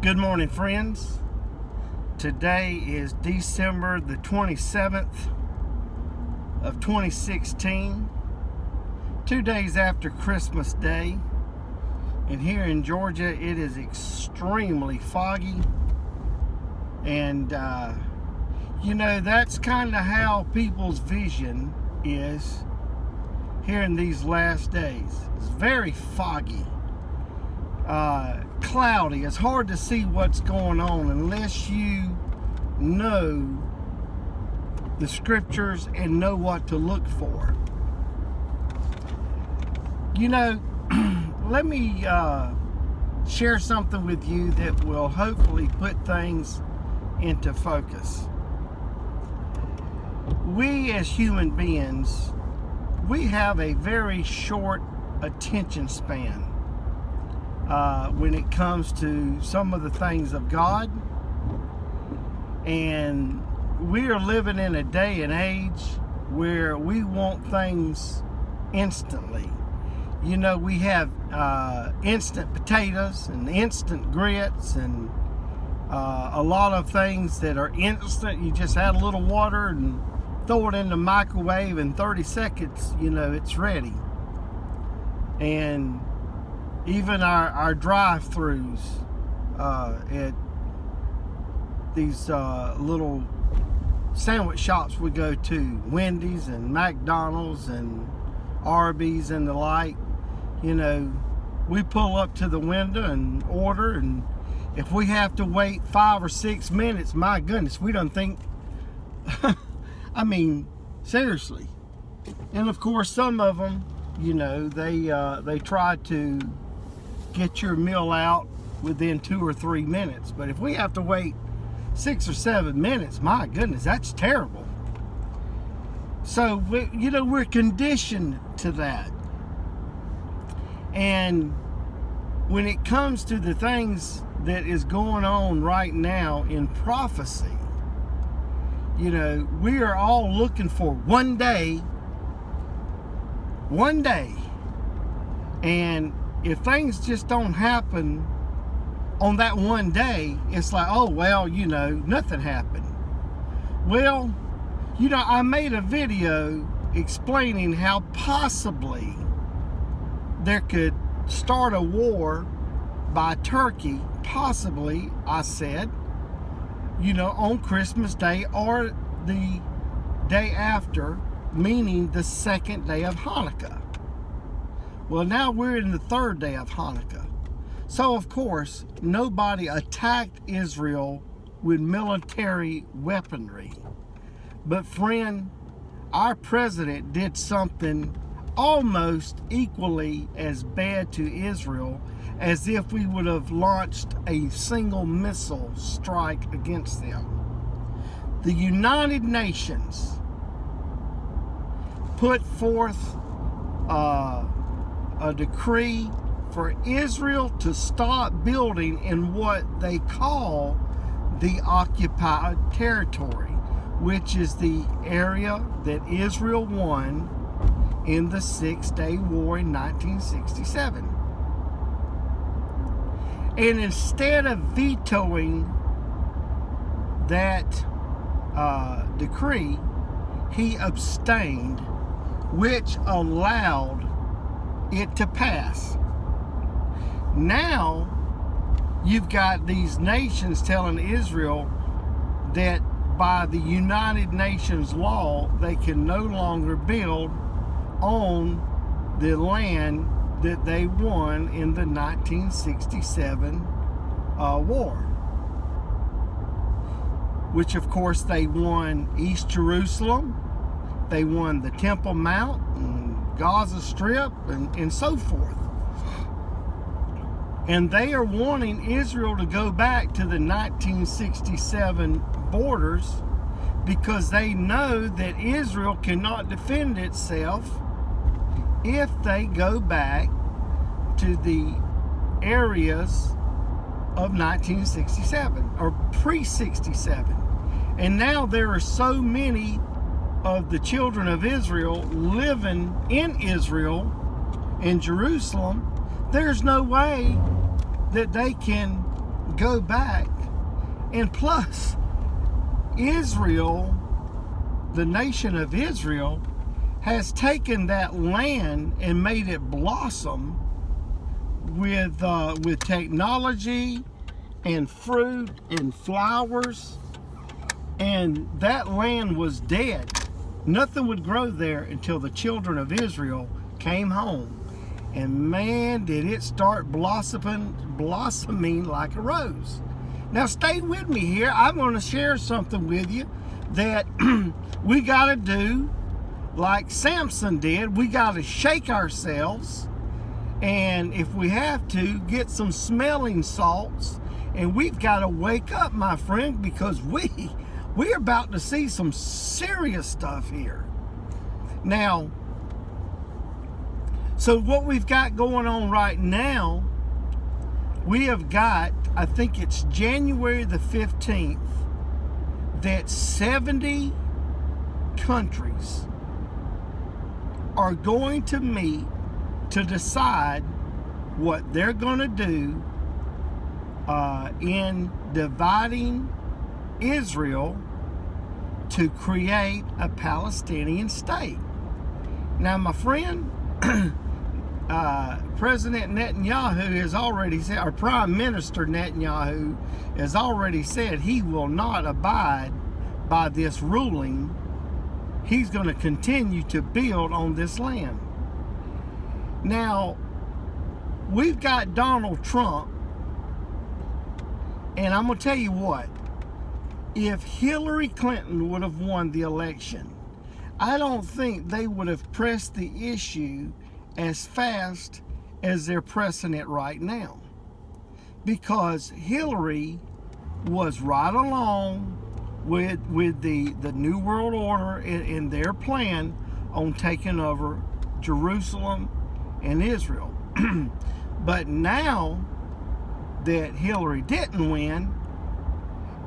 Good morning, friends. Today is December the 27th of 2016, 2 days after Christmas Day. And here in Georgia, it is extremely foggy. And, that's kind of how people's vision is here in these last days. It's very foggy. Cloudy. It's hard to see what's going on unless you know the scriptures and know what to look for. Let me share something with you that will hopefully put things into focus. We as human beings, we have a very short attention span when it comes to some of the things of God. And we are living in a day and age where we want things instantly. We have instant potatoes and instant grits and a lot of things that are instant. You just add a little water and throw it in the microwave, in 30 seconds, it's ready. And even our drive-thrus at these little sandwich shops we go to, Wendy's and McDonald's and Arby's and the like, we pull up to the window and order, and if we have to wait 5 or 6 minutes, my goodness, we don't think, seriously. And of course, some of them, they try to get your meal out within 2 or 3 minutes. But if we have to wait 6 or 7 minutes, my goodness, that's terrible. So, we're conditioned to that. And when it comes to the things that is going on right now in prophecy, we are all looking for one day. And if things just don't happen on that one day, it's like, oh, well, nothing happened. Well, I made a video explaining how possibly there could start a war by Turkey, possibly, I said, on Christmas Day or the day after, meaning the second day of Hanukkah. Well, now we're in the third day of Hanukkah. So, of course, nobody attacked Israel with military weaponry. But, friend, our president did something almost equally as bad to Israel as if we would have launched a single missile strike against them. The United Nations put forth a decree for Israel to stop building in what they call the occupied territory, which is the area that Israel won in the Six-Day War in 1967. And instead of vetoing that decree, he abstained, which allowed it to pass. Now, you've got these nations telling Israel that by the United Nations law, they can no longer build on the land that they won in the 1967 war. Which, of course, they won East Jerusalem, they won the Temple Mount, and Gaza Strip, and so forth. And they are wanting Israel to go back to the 1967 borders because they know that Israel cannot defend itself if they go back to the areas of 1967 or pre-67. And now there are so many of the children of Israel living in Israel, in Jerusalem, there's no way that they can go back, and plus Israel, the nation of Israel, has taken that land and made it blossom with technology and fruit and flowers, and that land was dead. Nothing would grow there until the children of Israel came home, and man, did it start blossoming like a rose. Now stay with me here. I'm going to share something with you that we got to do like Samson did. We got to shake ourselves, and if we have to, get some smelling salts, and we've got to wake up, my friend, because we're about to see some serious stuff here. Now, so what we've got going on right now, we have got, I think it's January the 15th, that 70 countries are going to meet to decide what they're going to do in dividing Israel to create a Palestinian state. Now, my friend, President Netanyahu has already said, or Prime Minister Netanyahu has already said he will not abide by this ruling. He's going to continue to build on this land. Now, we've got Donald Trump, and I'm going to tell you what, if Hillary Clinton would have won the election, I don't think they would have pressed the issue as fast as they're pressing it right now, because Hillary was right along with the New World Order in their plan on taking over Jerusalem and Israel. But now that Hillary didn't win,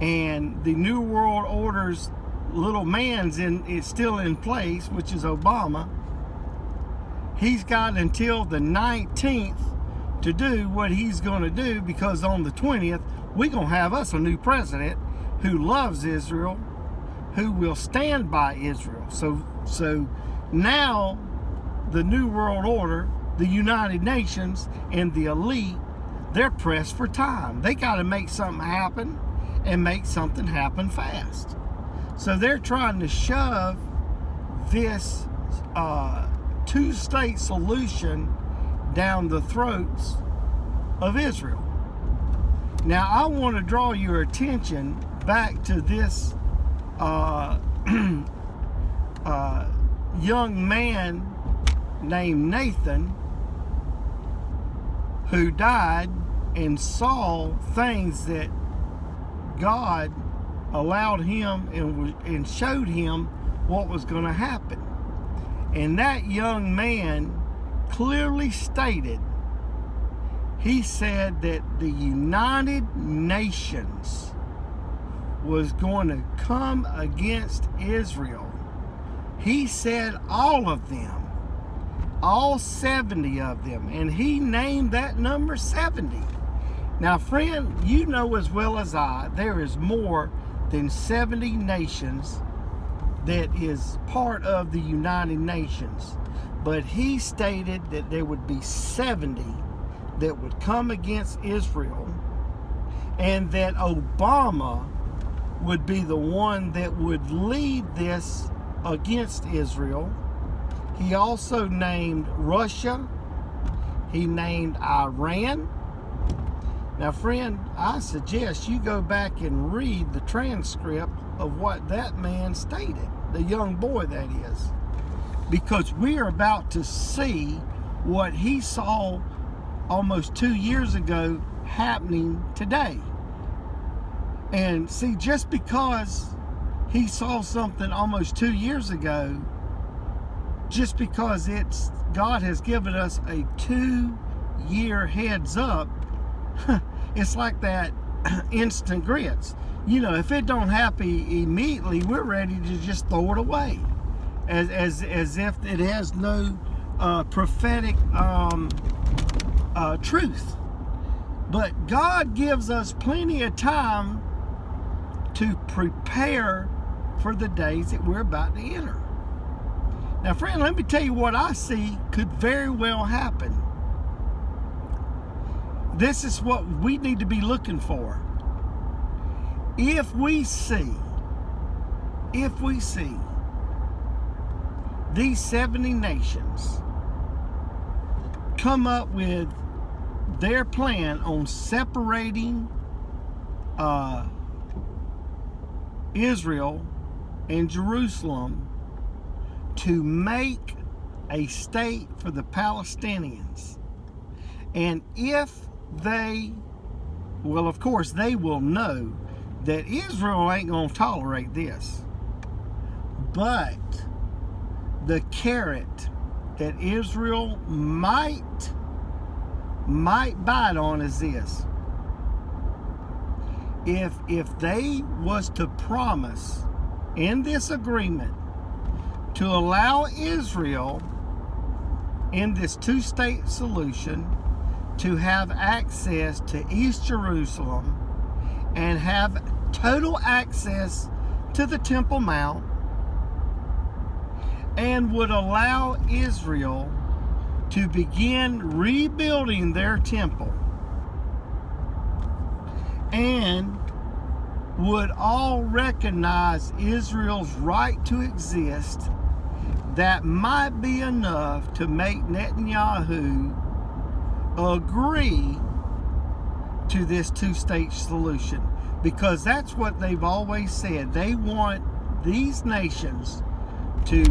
and the New World Order's little man's is still in place, which is Obama, he's got until the 19th to do what he's going to do, because on the 20th, we're going to have us a new president who loves Israel, who will stand by Israel. So now the New World Order, the United Nations, and the elite, they're pressed for time. They got to make something happen, and make something happen fast. So they're trying to shove this two-state solution down the throats of Israel. Now, I want to draw your attention back to this young man named Nathan, who died and saw things that God allowed him and showed him what was going to happen. And that young man clearly stated, he said that the United Nations was going to come against Israel. He said all of them, all 70 of them, and he named that number 70. Now, friend, you know as well as I, there is more than 70 nations that is part of the United Nations. But he stated that there would be 70 that would come against Israel, and that Obama would be the one that would lead this against Israel. He also named Russia. He named Iran. Now, friend, I suggest you go back and read the transcript of what that man stated, the young boy that is, because we are about to see what he saw almost 2 years ago happening today. And see, just because he saw something almost 2 years ago, just because God has given us a 2-year heads up, it's like that instant grits. You know, if it don't happen immediately, we're ready to just throw it away, as if it has no prophetic truth. But God gives us plenty of time to prepare for the days that we're about to enter. Now, friend, let me tell you what I see could very well happen. This is what we need to be looking for. If we see these 70 nations come up with their plan on separating Israel and Jerusalem to make a state for the Palestinians, and if they, well, of course, they will know that Israel ain't going to tolerate this. But the carrot that Israel might bite on is this. If they was to promise in this agreement to allow Israel in this two-state solution to have access to East Jerusalem and have total access to the Temple Mount, and would allow Israel to begin rebuilding their temple, and would all recognize Israel's right to exist, that might be enough to make Netanyahu agree to this two-state solution. Because that's what they've always said. They want these nations to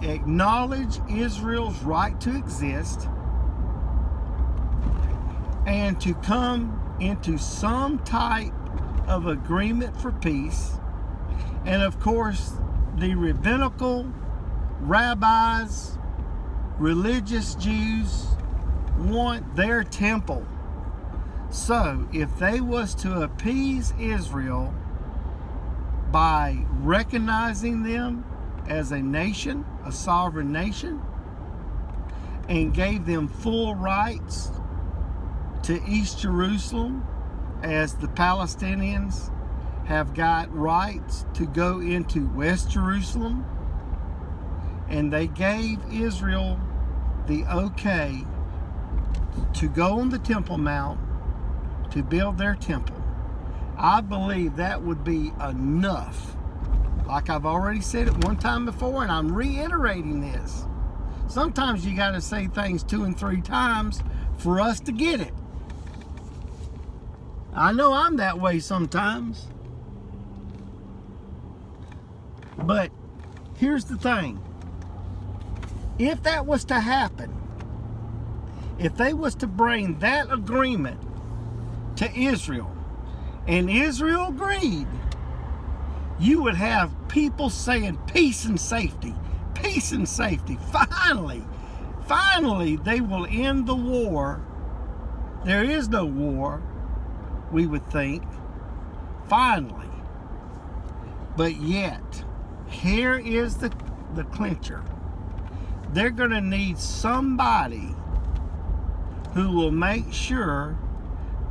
acknowledge Israel's right to exist and to come into some type of agreement for peace. And of course, the rabbinical rabbis, religious Jews want their temple. So if they was to appease Israel by recognizing them as a nation, a sovereign nation, and gave them full rights to East Jerusalem, as the Palestinians have got rights to go into West Jerusalem, and they gave Israel the okay to go on the Temple Mount to build their temple, I believe that would be enough. Like I've already said it one time before, and I'm reiterating this. Sometimes you got to say things 2 and 3 times for us to get it. I know I'm that way sometimes. But here's the thing. If that was to happen, if they was to bring that agreement to Israel, and Israel agreed, you would have people saying peace and safety, peace and safety. Finally, they will end the war. There is no war, we would think, finally. But yet, here is the clincher. They're going to need somebody who will make sure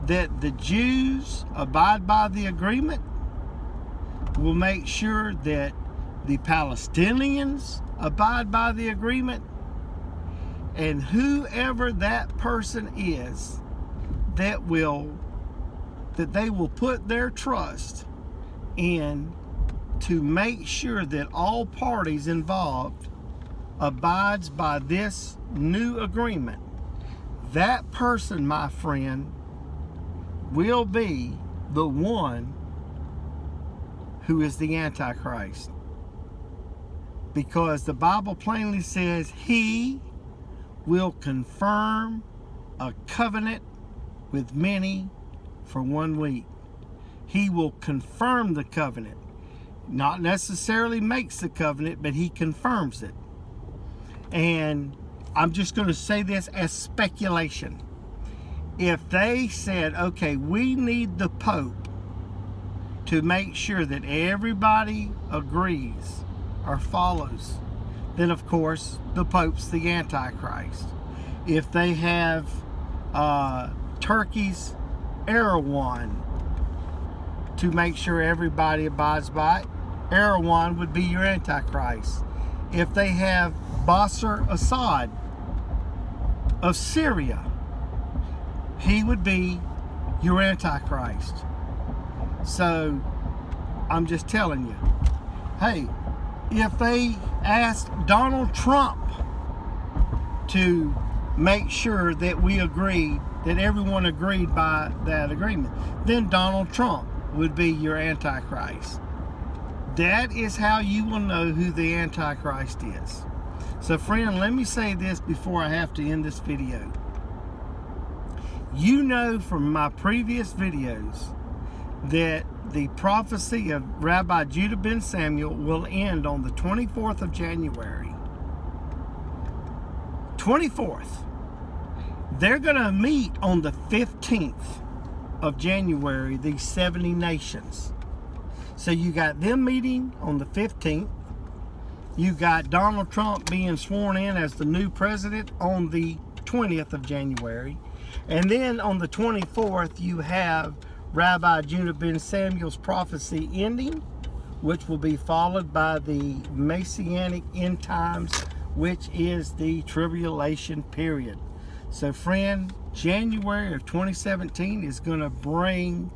that the Jews abide by the agreement, will make sure that the Palestinians abide by the agreement, and whoever that person is that they will put their trust in to make sure that all parties involved abides by this new agreement. That person, my friend, will be the one who is the Antichrist. Because the Bible plainly says he will confirm a covenant with many for 1 week. He will confirm the covenant. Not necessarily makes the covenant, but he confirms it. And I'm just going to say this as speculation. If they said, okay, we need the Pope to make sure that everybody agrees or follows, then of course the Pope's the Antichrist. If they have turkeys Erewhon to make sure everybody abides by it. Erewhon would be your Antichrist. If they have Bashar Assad of Syria, he would be your Antichrist. So I'm just telling you, hey, if they asked Donald Trump to make sure that we agreed, that everyone agreed by that agreement, then Donald Trump would be your Antichrist. That is how you will know who the Antichrist is. So friend, let me say this before I have to end this video. You know from my previous videos that the prophecy of Rabbi Judah ben Samuel will end on the 24th of January. 24th. They're going to meet on the 15th of January, these 70 nations. So you got them meeting on the 15th. You got Donald Trump being sworn in as the new president on the 20th of January. And then on the 24th, you have Rabbi Judah ben Samuel's prophecy ending, which will be followed by the Messianic end times, which is the tribulation period. So friend, January of 2017 is going to bring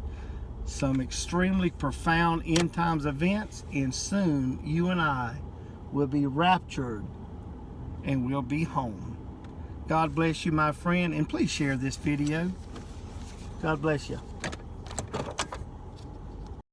some extremely profound end times events, and soon you and I will be raptured and we'll be home. God bless you, my friend, and please share this video. God bless you.